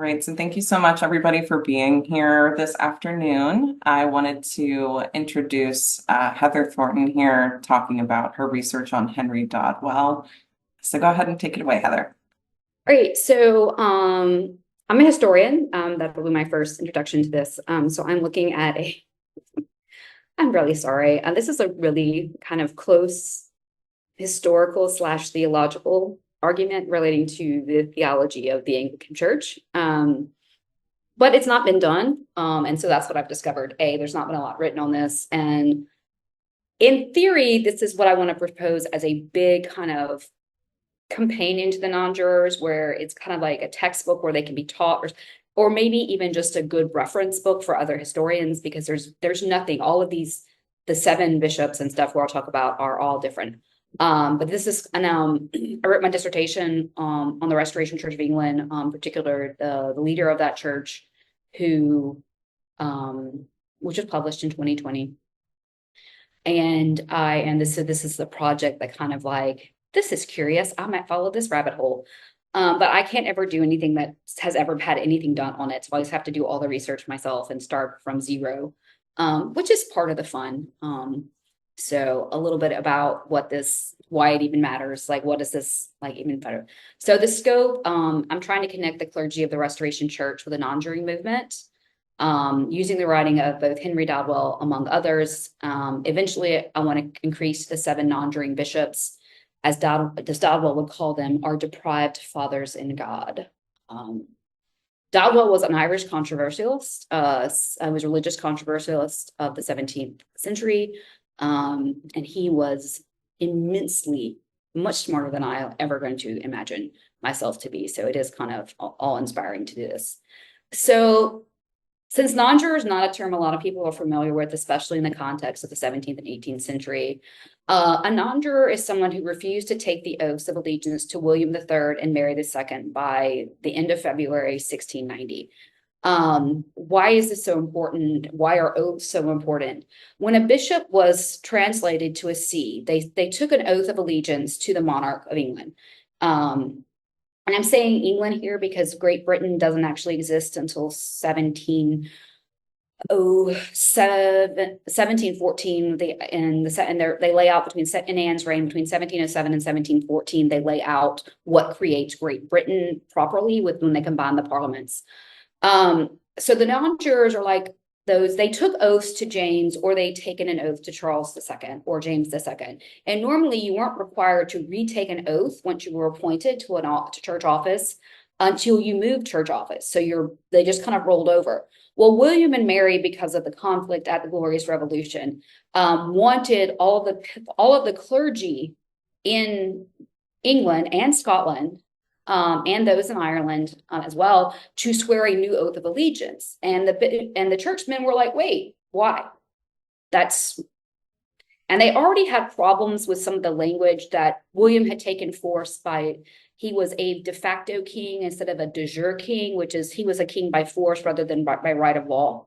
right, so thank you so much, everybody, for being here this afternoon. I wanted to introduce Heather Thornton here, talking about her research on Henry Dodwell. So go ahead and take it away, Heather. Great. So I'm a historian. That will be my first introduction to this. So I'm looking at I'm really sorry. This is a really kind of close historical / theological argument relating to the theology of the Anglican Church. But it's not been done. And so that's what I've discovered. There's not been a lot written on this. And in theory, this is what I want to propose as a big kind of companion to the non-jurors, where it's kind of like a textbook where they can be taught, or maybe even just a good reference book for other historians, because there's nothing, all of these, the 7 bishops and stuff where I'll talk about are all different. But this is, and I wrote my dissertation on the Restoration Church of England, in particular the leader of that church, which was published in 2020. And this is the project that kind of like, this is curious, I might follow this rabbit hole. But I can't ever do anything that has ever had anything done on it. So I always have to do all the research myself and start from zero, which is part of the fun. So a little bit about why it even matters. Like, what is this like even better? So the scope, I'm trying to connect the clergy of the Restoration Church with the nonjuring movement, using the writing of both Henry Dodwell, among others. Eventually, I want to increase the 7 nonjuring bishops, as Dodwell would call them, are deprived fathers in God. Dodwell was an Irish controversialist, was a religious controversialist of the 17th century, and he was immensely much smarter than I ever going to imagine myself to be. So it is kind of awe-inspiring to do this. So since non-juror is not a term a lot of people are familiar with, especially in the context of the 17th and 18th century, a non-juror is someone who refused to take the oaths of allegiance to William III and Mary II by the end of February 1690. Why is this so important? Why are oaths so important? When a bishop was translated to a see, they took an oath of allegiance to the monarch of England. And I'm saying England here because Great Britain doesn't actually exist until 1714. They lay out in Anne's reign between 1707 and 1714. They lay out what creates Great Britain properly when they combine the parliaments. So the non-jurors are like those, they took oaths to James, or they'd taken an oath to Charles II or James II. And normally you weren't required to retake an oath once you were appointed to church office until you moved church office. So they just kind of rolled over. Well, William and Mary, because of the conflict at the Glorious Revolution, wanted all of the clergy in England and Scotland, and those in Ireland as well, to swear a new oath of allegiance. And the churchmen were like, wait, why? And they already had problems with some of the language that William had taken force by. He was a de facto king instead of a de jure king, which is he was a king by force rather than by right of law.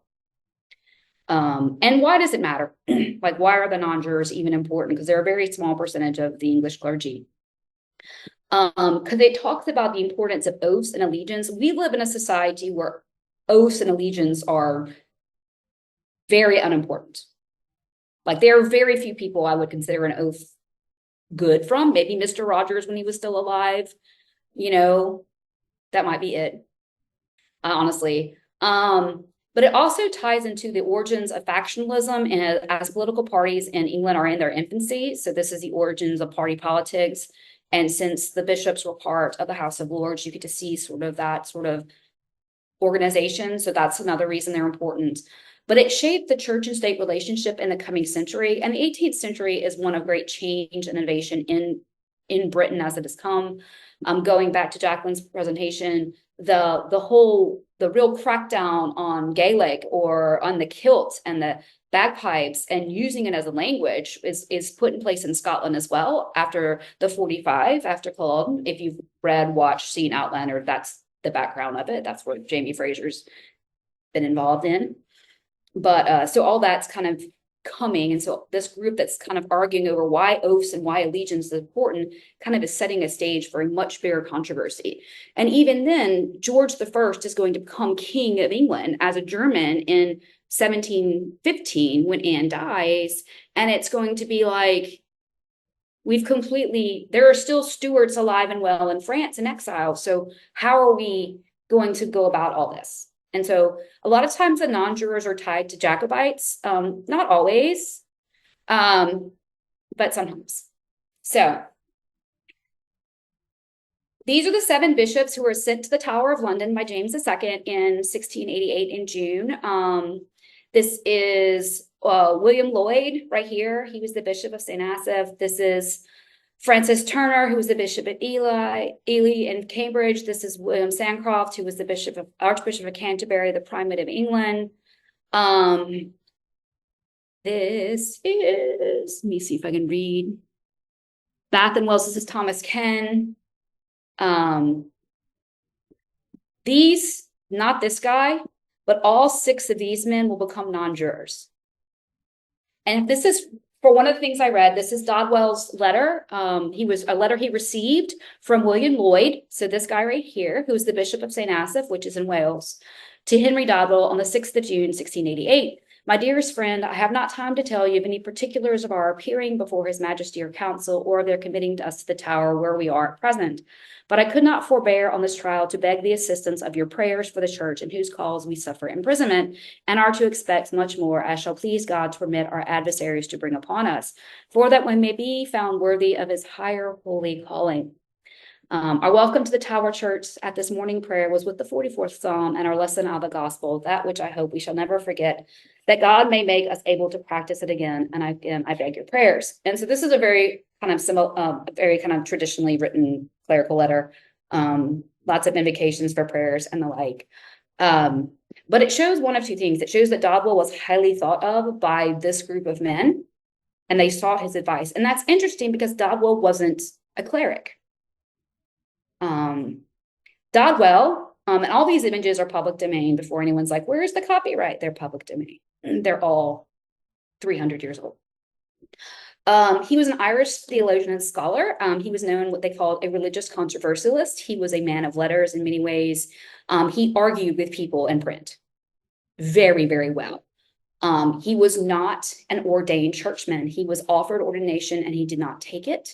And why does it matter? Like, why are the non-jurors even important? Because they're a very small percentage of the English clergy. Because it talks about the importance of oaths and allegiance. We live in a society where oaths and allegiance are very unimportant. Like, there are very few people I would consider an oath good from. Maybe Mr. Rogers when he was still alive, that might be it, honestly. But it also ties into the origins of factionalism, and as political parties in England are in their infancy. So this is the origins of party politics. And since the bishops were part of the House of Lords, you get to see sort of that sort of organization. So that's another reason they're important. But it shaped the church and state relationship in the coming century. And the 18th century is one of great change and innovation in Britain as it has come. Going back to Jacqueline's presentation, the real crackdown on Gaelic or on the kilt and the bagpipes and using it as a language is put in place in Scotland as well after the 45, after Culloden. If you've read, watched, seen Outlander, that's the background of it. That's what Jamie Fraser's been involved in. But so all that's kind of coming. And so this group that's kind of arguing over why oaths and why allegiance is important kind of is setting a stage for a much bigger controversy. And even then, George I is going to become king of England as a German in 1715 when Anne dies. And it's going to be like, there are still Stuarts alive and well in France in exile. So how are we going to go about all this? And so a lot of times the non-jurors are tied to Jacobites, not always, but sometimes. So these are the 7 bishops who were sent to the Tower of London by James II in 1688 in June. This is William Lloyd right here. He was the Bishop of St. Asaph. This is Francis Turner, who was the Bishop at Ely in Cambridge. This is William Sancroft, who was the Archbishop of Canterbury, the Primate of England. This is, let me see if I can read. Bath and Wells, this is Thomas Ken. These, not this guy, but all 6 of these men will become non-jurors. And this is, for one of the things I read, this is Dodwell's letter. He was a letter he received from William Lloyd. So this guy right here, who's the Bishop of St. Asaph, which is in Wales, to Henry Dodwell on the 6th of June, 1688. My dearest friend, I have not time to tell you of any particulars of our appearing before His Majesty or Council, or of their committing us to the Tower where we are at present. But I could not forbear on this trial to beg the assistance of your prayers for the church in whose cause we suffer imprisonment, and are to expect much more, as shall please God to permit our adversaries to bring upon us, for that we may be found worthy of his higher holy calling. Our welcome to the Tower Church at this morning prayer was with the 44th Psalm and our lesson out of the Gospel, that which I hope we shall never forget, that God may make us able to practice it again. And I beg your prayers. And so this is a very kind of similar, very kind of traditionally written clerical letter. Lots of invocations for prayers and the like. But it shows one of 2 things. It shows that Dodwell was highly thought of by this group of men, and they sought his advice. And that's interesting because Dodwell wasn't a cleric. Dodwell, and all these images are public domain before anyone's like, where's the copyright? They're public domain. They're all 300 years old. He was an Irish theologian and scholar. He was known what they called a religious controversialist. He was a man of letters in many ways. He argued with people in print very, very well. He was not an ordained churchman. He was offered ordination and he did not take it.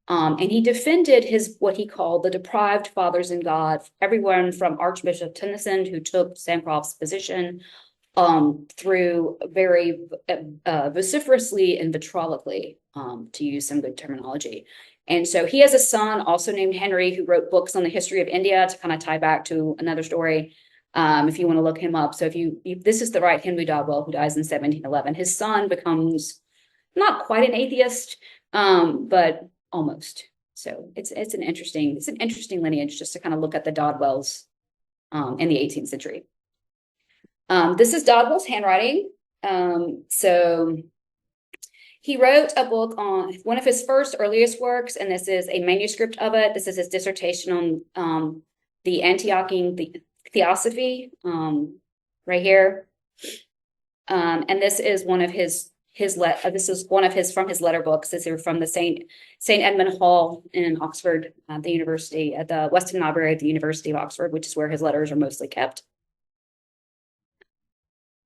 And he defended what he called the deprived fathers in God, everyone from Archbishop Tennyson, who took Sancroft's position, through very vociferously and vitriolically, to use some good terminology. And so he has a son also named Henry, who wrote books on the history of India to kind of tie back to another story, if you want to look him up. So if this is the right Henry Dodwell, who dies in 1711. His son becomes not quite an atheist, but almost. So it's an interesting lineage just to kind of look at the Dodwells in the 18th century. This is Dodwell's handwriting. So he wrote a book on one of his earliest works, and this is a manuscript of it. This is his dissertation on the Antiochian Theosophy, right here. And this is one of from his letter books. This is from the St. Edmund Hall in Oxford, the university, at the Weston Library at the University of Oxford, which is where his letters are mostly kept.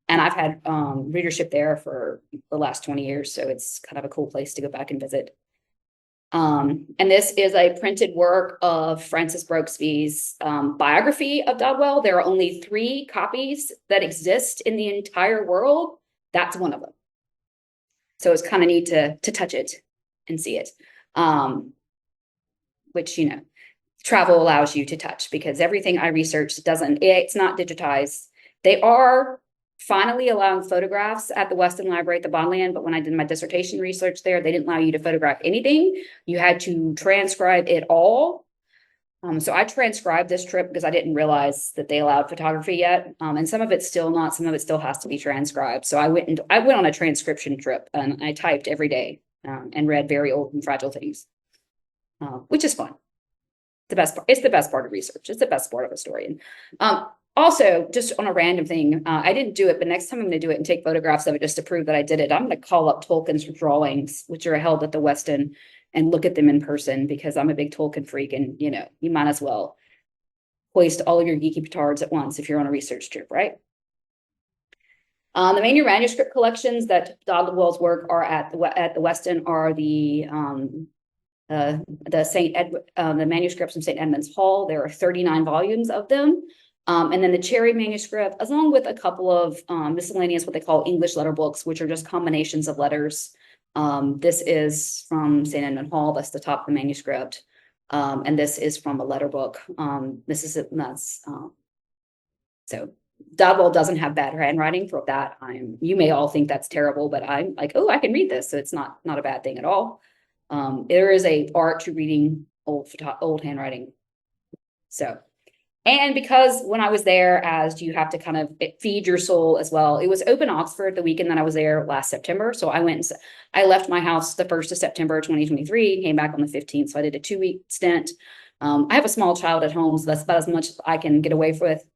And I've had readership there for the last 20 years, so it's kind of a cool place to go back and visit. And this is a printed work of Francis Brokesby's biography of Dodwell. There are only 3 copies that exist in the entire world. That's one of them. So it's kind of neat to touch it and see it, which, travel allows you to touch, because everything I researched it's not digitized. They are finally allowing photographs at the Weston Library at the Bodleian, but when I did my dissertation research there, they didn't allow you to photograph anything. You had to transcribe it all. So I transcribed this trip because I didn't realize that they allowed photography yet. And some of it's still not, some of it still has to be transcribed. So I went on a transcription trip, and I typed every day and read very old and fragile things, which is fun. The best part. It's the best part of research. It's the best part of a historian. Also, just on a random thing, I didn't do it, but next time I'm going to do it and take photographs of it just to prove that I did it. I'm going to call up Tolkien's drawings, which are held at the Weston, and look at them in person because I'm a big Tolkien freak, and you might as well hoist all of your geeky petards at once if you're on a research trip, right? The main manuscript collections that Dodwell's work are at the Weston are the manuscripts from St. Edmund's Hall. There are 39 volumes of them. And then the Cherry manuscript, along with a couple of miscellaneous, what they call English letter books, which are just combinations of letters. This is from St. Edmund Hall. That's the top of the manuscript. And this is from a letter book. So Dodwell doesn't have bad handwriting for that. You may all think that's terrible, but I'm like, oh, I can read this. So it's not a bad thing at all. There is a art to reading old handwriting. So, and because when I was there, as you have to kind of feed your soul as well, it was open Oxford the weekend that I was there last September. So I left my house the 1st of September 2023, came back on the 15th. So I did a 2-week stint. I have a small child at home, so that's about as much as I can get away with.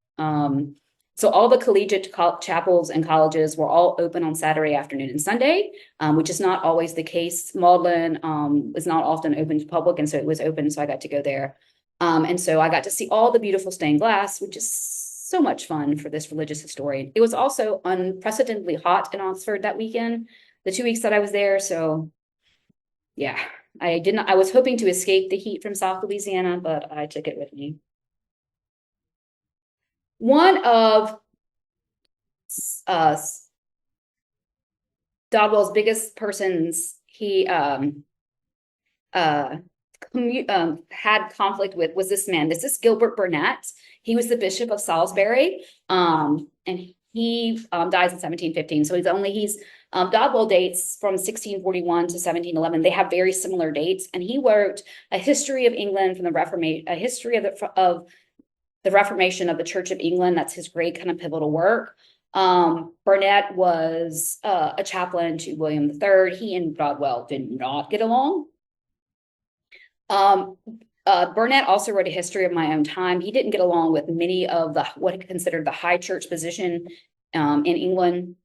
So all the collegiate chapels and colleges were all open on Saturday afternoon and Sunday, which is not always the case. Magdalen is not often open to public, and so it was open, so I got to go there. And so I got to see all the beautiful stained glass, which is so much fun for this religious historian. It was also unprecedentedly hot in Oxford that weekend, the 2 weeks that I was there. So yeah, I was hoping to escape the heat from South Louisiana, but I took it with me. One of Dodwell's biggest persons he had conflict with was this man. This is Gilbert Burnet. He was the Bishop of Salisbury, and he dies in 1715. So Dodwell dates from 1641 to 1711. They have very similar dates, and he wrote a history of England from the Reformation, a history of the Reformation of the Church of England. That's his great kind of pivotal work. Burnet was a chaplain to William III. He and Dodwell did not get along. Burnet also wrote a history of my own time. He didn't get along with many of what he considered the high church position in England,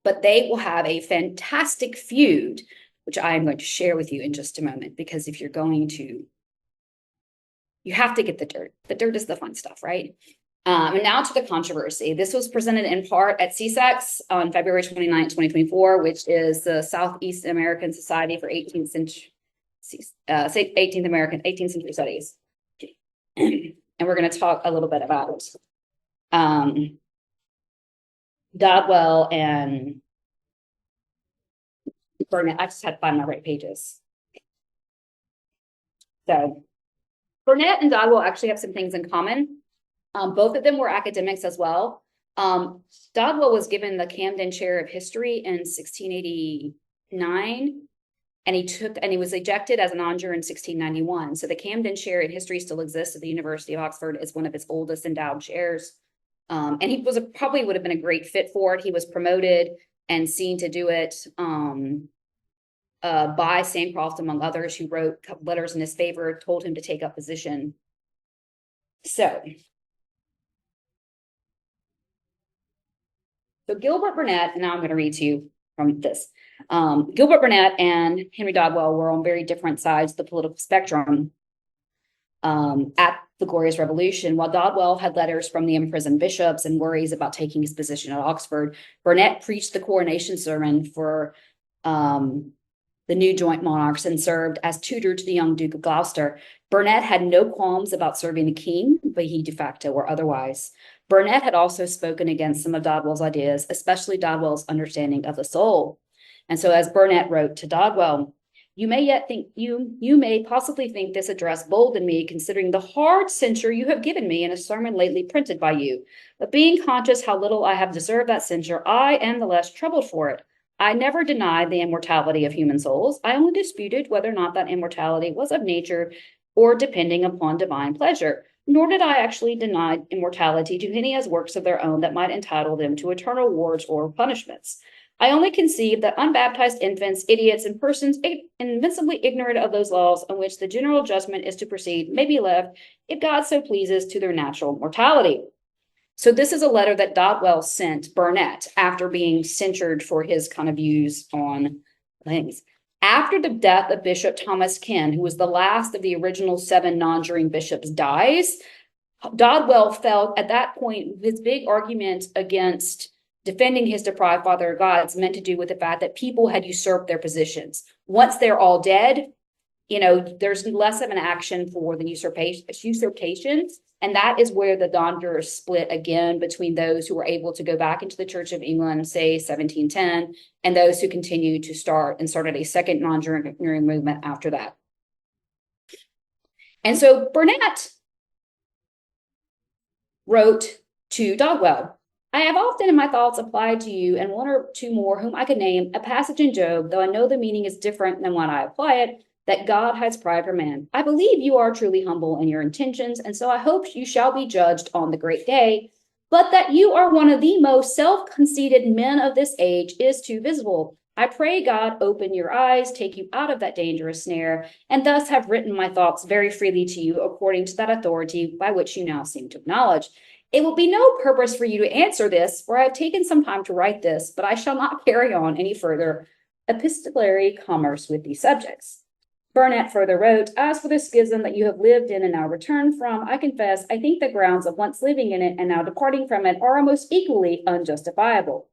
but they will have a fantastic feud, which I am going to share with you in just a moment, because if you're going to, you have to get the dirt. The dirt is the fun stuff, right? And now to the controversy. This was presented in part at CSEX on February 29, 2024, which is the Southeast American Society for 18th Century 18th Century Studies. And we're going to talk a little bit about Dodwell and Burnet. I just had to find my right pages. So Burnet and Dodwell actually have some things in common. Both of them were academics as well. Dodwell was given the Camden Chair of History in 1689. And he was ejected as a nonjuror in 1691. So the Camden Chair in History still exists at the University of Oxford. It's one of its oldest endowed chairs. And he probably would have been a great fit for it. He was promoted and seen to do it by Sancroft, among others, who wrote letters in his favor, told him to take up position. So Gilbert Burnet, and now I'm going to read to you from this. Gilbert Burnet and Henry Dodwell were on very different sides of the political spectrum at the Glorious Revolution. While Dodwell had letters from the imprisoned bishops and worries about taking his position at Oxford, Burnet preached the coronation sermon for the new joint monarchs and served as tutor to the young Duke of Gloucester. Burnet had no qualms about serving the king, but he de facto or otherwise. Burnet had also spoken against some of Dodwell's ideas, especially Dodwell's understanding of the soul. And so as Burnet wrote to Dodwell, you may possibly think this address bold in me, considering the hard censure you have given me in a sermon lately printed by you. But being conscious how little I have deserved that censure, I am the less troubled for it. I never denied the immortality of human souls. I only disputed whether or not that immortality was of nature or depending upon divine pleasure. Nor did I actually deny immortality to any as works of their own that might entitle them to eternal rewards or punishments. I only conceive that unbaptized infants, idiots, and persons invincibly ignorant of those laws on which the general judgment is to proceed may be left, if God so pleases, to their natural mortality. So this is a letter that Dodwell sent Burnett after being censured for his kind of views on things. After the death of Bishop Thomas Ken, who was the last of the original 7 non-juring bishops, dies, Dodwell felt at that point his big argument against defending his deprived father of God's meant to do with the fact that people had usurped their positions. Once they're all dead, there's less of an action for the usurpations. And that is where the non-jurors split again between those who were able to go back into the Church of England, say 1710, and those who continued to started a second non-juring movement after that. And so Burnett wrote to Dodwell, I have often in my thoughts applied to you and 1 or 2 more whom I could name a passage in Job, though I know the meaning is different than when I apply it, that God has pride for man. I believe you are truly humble in your intentions, and so I hope you shall be judged on the great day, but that you are one of the most self-conceited men of this age is too visible. I pray God open your eyes, take you out of that dangerous snare, and thus have written my thoughts very freely to you according to that authority by which you now seem to acknowledge. It will be no purpose for you to answer this, for I have taken some time to write this, but I shall not carry on any further epistolary commerce with these subjects. Burnett further wrote, as for the schism that you have lived in and now return from, I confess, I think the grounds of once living in it and now departing from it are almost equally unjustifiable.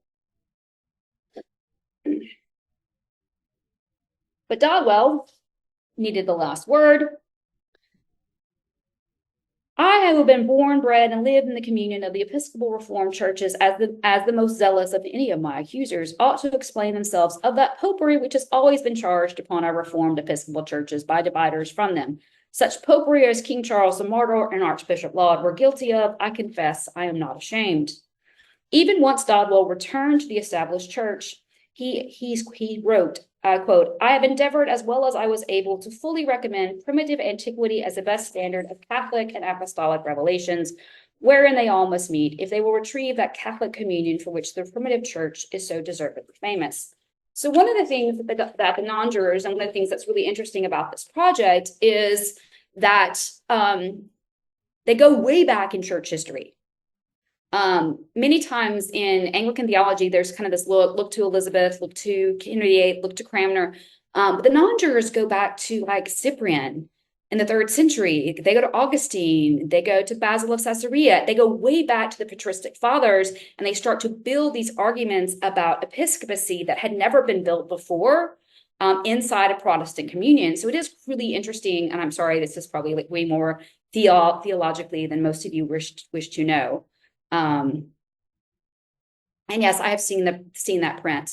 But Dodwell needed the last word. I who have been born, bred, and lived in the communion of the Episcopal Reformed churches as the most zealous of any of my accusers ought to explain themselves of that popery which has always been charged upon our Reformed Episcopal churches by dividers from them. Such popery as King Charles the Martyr and Archbishop Laud were guilty of, I confess, I am not ashamed. Even once Dodwell returned to the established church, he wrote, I quote, I have endeavored as well as I was able to fully recommend primitive antiquity as the best standard of Catholic and apostolic revelations, wherein they all must meet, if they will retrieve that Catholic communion for which the primitive church is so deservedly famous. So one of the things that the non-jurors, and one of the things that's really interesting about this project is that they go way back in church history. Many times in Anglican theology, there's kind of this look to Elizabeth, look to Henry VIII, look to Cranmer. But the non-jurors go back to like Cyprian in the 3rd century. They go to Augustine, they go to Basil of Caesarea, they go way back to the patristic fathers, and they start to build these arguments about episcopacy that had never been built before inside a Protestant communion. So it is really interesting, and I'm sorry, this is probably like way more theologically than most of you wish to know. And yes, I have seen that print.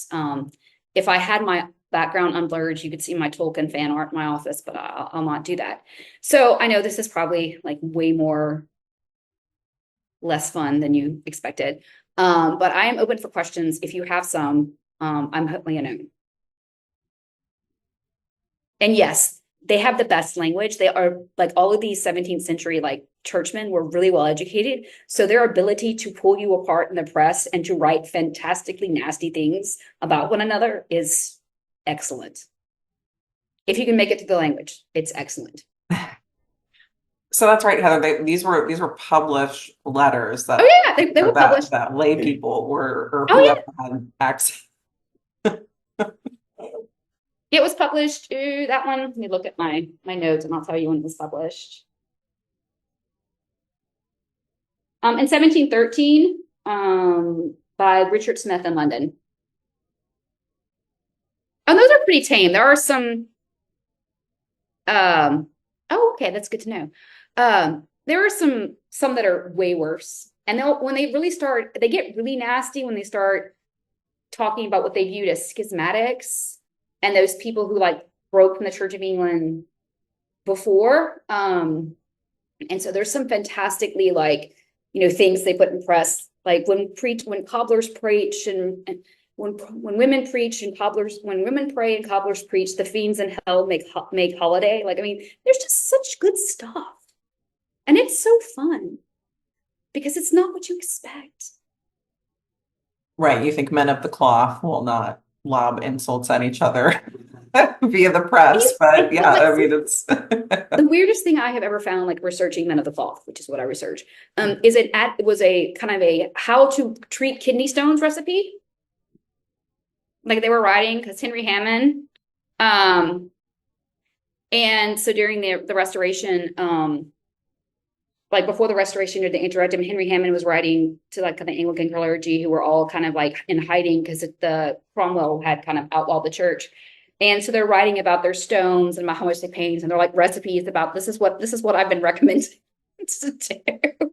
If I had my background unblurred, you could see my Tolkien fan art in my office, but I'll not do that. So I know this is probably like way more less fun than you expected. But I am open for questions. If you have some, I'm hopefully And yes, they have the best language. They are like all of these 17th century like churchmen were really well educated. So their ability to pull you apart in the press and to write fantastically nasty things about one another is excellent. If you can make it to the language, it's excellent. So that's right, Heather. These were published letters that they were published that lay people or whoever had access. It was published, that one, let me look at my notes and I'll tell you when it was published. In 1713, by Richard Smith in London. Oh, those are pretty tame. There are some, okay, that's good to know. There are some that are way worse. And when they really start, they get really nasty when they start talking about what they viewed as schismatics. And those people who like broke from the Church of England before. And so there's some fantastically like, things they put in press, like when cobblers preach and when women preach and when women pray and cobblers preach, the fiends in hell make holiday. Like, I mean, there's just such good stuff. And it's so fun because it's not what you expect. Right. You think men of the cloth will lob insults at each other via the press. But yeah, I mean, it's the weirdest thing I have ever found, like researching Men of the Cloth, which is what I research, is it was a kind of a how to treat kidney stones recipe. Like they were writing because Henry Hammond, and so during the restoration, like before the restoration or the interregnum, Henry Hammond was writing to like the Anglican clergy who were all kind of like in hiding because the Cromwell had kind of outlawed the church. And so they're writing about their stones and about how much they paint, and they're like recipes about this is what I've been recommending to do.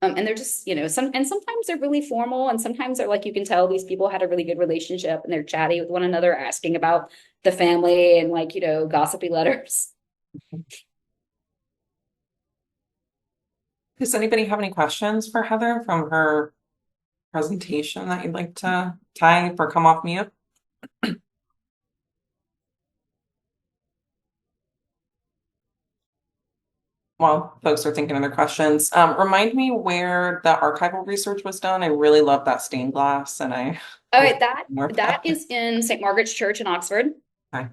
And they're just, sometimes they're really formal, and sometimes they're like you can tell these people had a really good relationship and they're chatty with one another, asking about the family and like, gossipy letters. Does anybody have any questions for Heather from her presentation that you'd like to type or come off mute? While folks are thinking of their questions, remind me where the archival research was done. I really love that stained glass, and I. All right, that is in St. Margaret's Church in Oxford. Okay.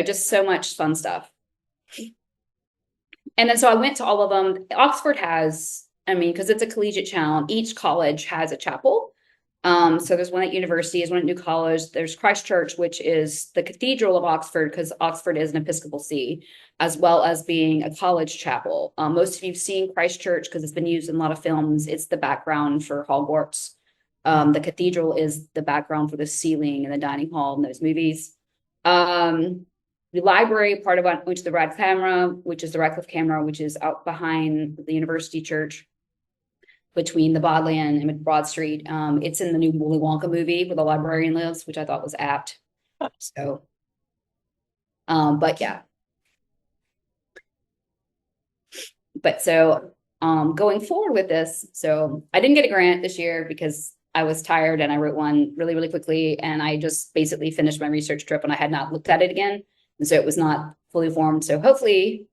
Just so much fun stuff. And then so I went to all of them. Oxford has, because it's a collegiate town, each college has a chapel. So there's one at university, there's one at New College, there's Christ Church, which is the cathedral of Oxford, because Oxford is an Episcopal see, as well as being a college chapel. Most of you've seen Christ Church because it's been used in a lot of films. It's the background for Hogwarts. The cathedral is the background for the ceiling and the dining hall in those movies. The library, part of it, which is the Radcliffe Camera, which is the Radcliffe Camera, which is out behind the University Church, between the Bodleian and Broad Street. It's in the new Willy Wonka movie where the librarian lives, which I thought was apt. So, but yeah. But so, going forward with this, so I didn't get a grant this year because I was tired and I wrote one really, really quickly, and I just basically finished my research trip and I had not looked at it again. And so it was not fully formed. So hopefully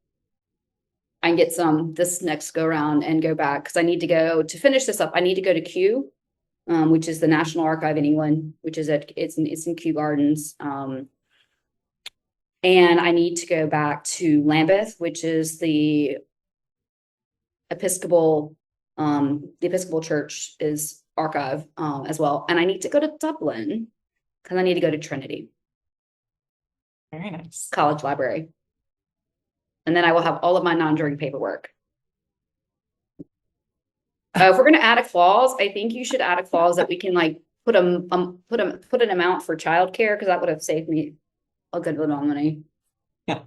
I can get some this next go around and go back, because I need to go to finish this up. I need to go to Kew, which is the National Archive in England, which is it's in Kew Gardens. And I need to go back to Lambeth, which is the Episcopal Church is archive as well. And I need to go to Dublin because I need to go to Trinity. Very nice. College library. And then I will have all of my non-juring paperwork. If we're going to add a clause, I think you should add a clause that we can like put an amount for childcare, because that would have saved me a good little money. Yeah.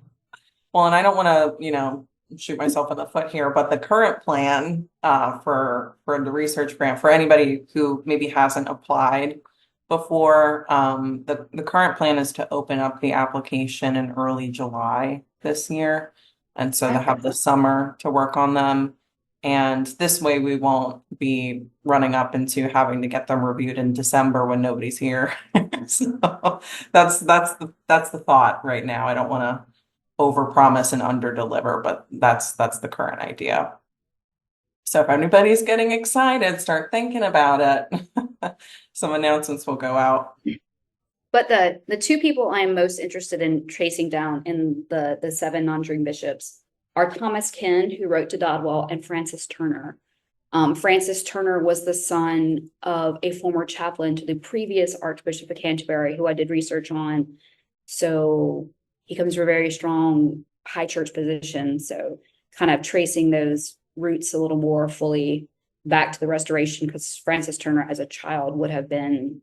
Well, and I don't want to, shoot myself in the foot here, but the current plan for the research grant, for anybody who maybe hasn't applied before, the current plan is to open up the application in early July this year. And so they have the summer to work on them. And this way we won't be running up into having to get them reviewed in December when nobody's here. So that's the thought right now. I don't want to overpromise and underdeliver, but that's the current idea. So if anybody's getting excited, start thinking about it. Some announcements will go out. But the two people I am most interested in tracing down in the 7 non-juring bishops are Thomas Ken, who wrote to Dodwell, and Francis Turner. Francis Turner was the son of a former chaplain to the previous Archbishop of Canterbury, who I did research on. So he comes from a very strong high church position. So kind of tracing those roots a little more fully back to the Restoration, because Francis Turner as a child would have been,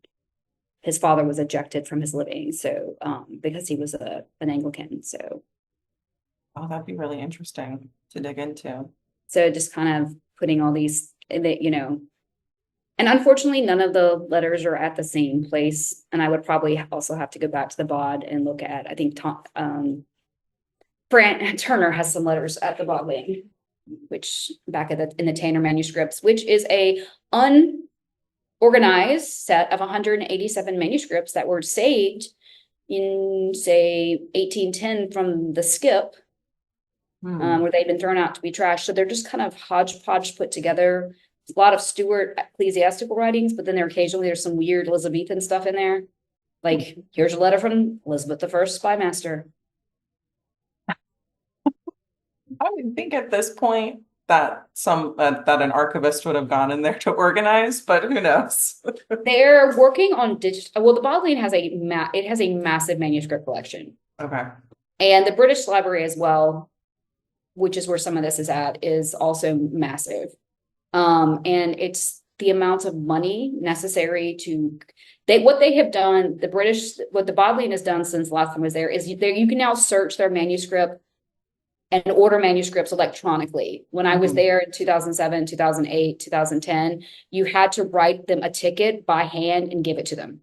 his father was ejected from his living. So because he was an Anglican. So. Oh, that'd be really interesting to dig into. So just kind of putting all these, and unfortunately, none of the letters are at the same place. And I would probably also have to go back to the BOD and look at, I think Brant Turner has some letters at the Bodleian, which back in the Tanner manuscripts, which is a unorganized set of 187 manuscripts that were saved in, say, 1810 from the skip. where they've been thrown out to be trashed. So they're just kind of hodgepodge put together. A lot of Stuart ecclesiastical writings, but then occasionally there's some weird Elizabethan stuff in there. Like, here's a letter from Elizabeth I, spy master. I would think at this point that that an archivist would have gone in there to organize, but who knows? They're working on digital. Well, the Bodleian has a massive manuscript collection. Okay. And the British Library as well, which is where some of this is at, is also massive. And it's the amount of money necessary to what they have done, what the Bodleian has done since last time I was there is you can now search their manuscript and order manuscripts electronically. When I was there in 2007, 2008, 2010, you had to write them a ticket by hand and give it to them.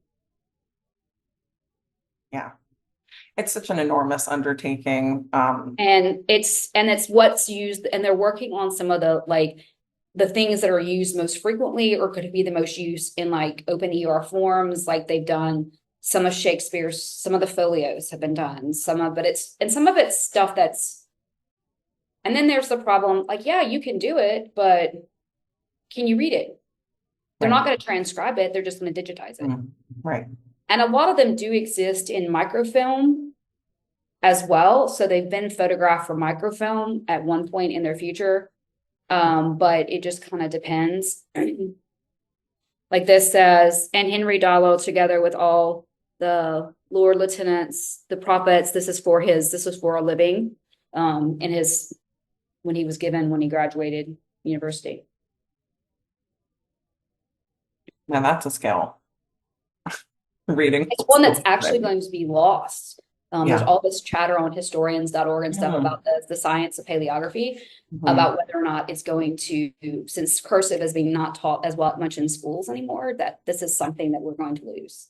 Yeah. It's such an enormous undertaking. And it's what's used, and they're working on some of the things that are used most frequently, or could be the most used in like open ER forms. Like they've done some of Shakespeare's, some of the folios have been done, some of it's stuff that's, and then there's the problem, like, yeah, you can do it, but can you read it? They're not going to transcribe it. They're just going to digitize it. Right. And a lot of them do exist in microfilm as well. So they've been photographed for microfilm at one point in their future. But it just kind of depends. Like this says, and Henry Dodwell, together with all the Lord Lieutenants, the prophets, this was for a living, when he graduated university. Now that's a skill. Reading. It's one that's actually going to be lost. There's all this chatter on historians.org and stuff about the science of paleography, about whether or not it's going to, since cursive is being not taught as much in schools anymore, that this is something that we're going to lose.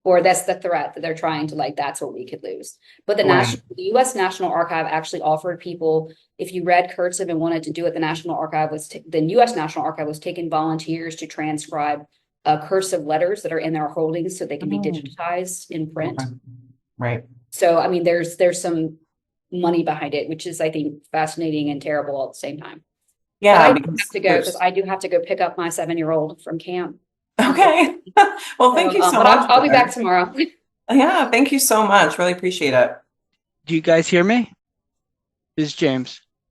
Or that's the threat that they're trying to, that's what we could lose. But the U.S. National Archive actually offered people, if you read cursive and wanted to do it, the U.S. National Archive was taking volunteers to transcribe cursive letters that are in their holdings so they can be digitized in print. Right. So, I mean, there's some money behind it, which is, I think, fascinating and terrible all at the same time. Yeah, because I do have to go pick up my 7-year-old from camp. Okay. Well, thank you so much. I'll be back tomorrow. Yeah, thank you so much. Really appreciate it. Do you guys hear me? This is James.